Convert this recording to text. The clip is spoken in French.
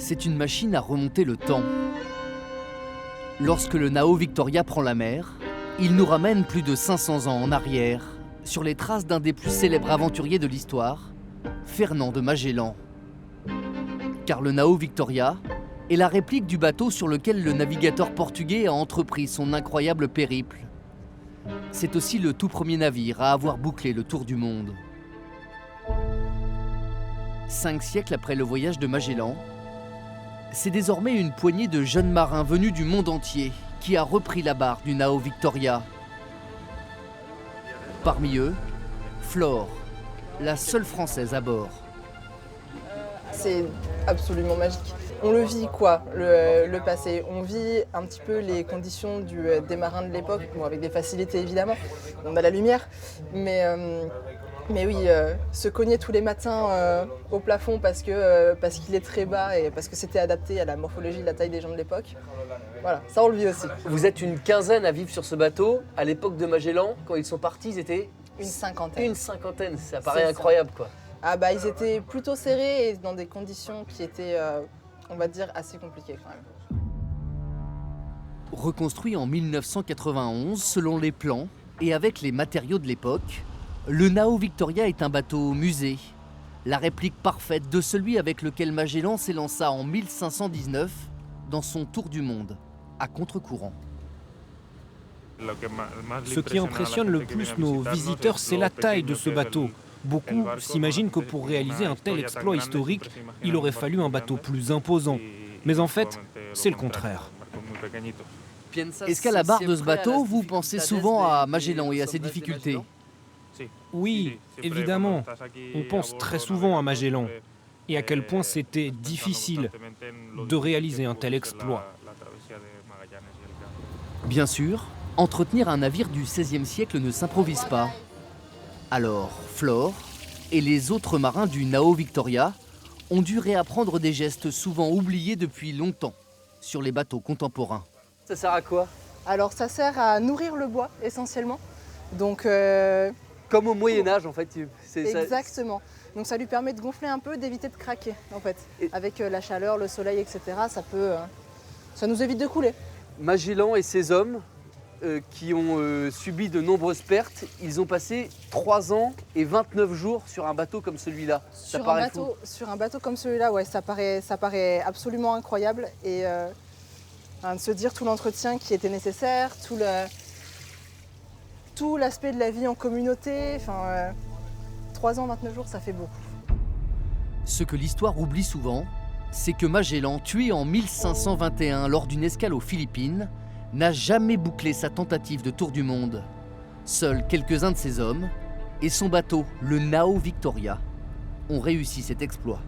C'est une machine à remonter le temps. Lorsque le Nao Victoria prend la mer, il nous ramène plus de 500 ans en arrière, sur les traces d'un des plus célèbres aventuriers de l'histoire, Fernand de Magellan. Car le Nao Victoria est la réplique du bateau sur lequel le navigateur portugais a entrepris son incroyable périple. C'est aussi le tout premier navire à avoir bouclé le tour du monde. 5 siècles après le voyage de Magellan, c'est désormais une poignée de jeunes marins venus du monde entier qui a repris la barre du Nao Victoria. Parmi eux, Flore, la seule Française à bord. C'est absolument magique. On le vit le passé. On vit un petit peu les conditions des marins de l'époque, bon, avec des facilités évidemment. On a la lumière, mais oui, se cogner tous les matins au plafond parce qu'il est très bas et parce que c'était adapté à la morphologie et la taille des gens de l'époque. Voilà, ça on le vit aussi. Vous êtes une quinzaine à vivre sur ce bateau. À l'époque de Magellan, quand ils sont partis, ils étaient une cinquantaine. Une cinquantaine, ça paraît incroyable quoi. Ah bah ils étaient plutôt serrés et dans des conditions qui étaient, on va dire, assez compliquées quand même. Reconstruit en 1991 selon les plans et avec les matériaux de l'époque, le Nao Victoria est un bateau musée, la réplique parfaite de celui avec lequel Magellan s'élança en 1519 dans son tour du monde, à contre-courant. Ce qui impressionne le plus nos visiteurs, c'est la taille de ce bateau. Beaucoup s'imaginent que pour réaliser un tel exploit historique, il aurait fallu un bateau plus imposant. Mais en fait, c'est le contraire. Est-ce qu'à la barre de ce bateau, vous pensez souvent à Magellan et à ses difficultés? Oui, évidemment. On pense très souvent à Magellan et à quel point c'était difficile de réaliser un tel exploit. Bien sûr, entretenir un navire du XVIe siècle ne s'improvise pas. Alors, Flore et les autres marins du Nao Victoria ont dû réapprendre des gestes souvent oubliés depuis longtemps sur les bateaux contemporains. Ça sert à quoi? Alors ça sert à nourrir le bois essentiellement. Donc, comme au Moyen-Âge en fait. Exactement. Donc ça lui permet de gonfler un peu, d'éviter de craquer en fait. Avec la chaleur, le soleil, etc. Ça nous évite de couler. Magellan et ses hommes qui ont subi de nombreuses pertes, ils ont passé 3 ans et 29 jours sur un bateau comme celui-là. Sur un bateau comme celui-là, ouais, ça paraît absolument incroyable. Et de se dire tout l'entretien qui était nécessaire, tout l'aspect de la vie en communauté, 3 ans, 29 jours, ça fait beaucoup. Ce que l'histoire oublie souvent, c'est que Magellan, tué en 1521 lors d'une escale aux Philippines, n'a jamais bouclé sa tentative de tour du monde. Seuls quelques-uns de ses hommes et son bateau, le Nao Victoria, ont réussi cet exploit.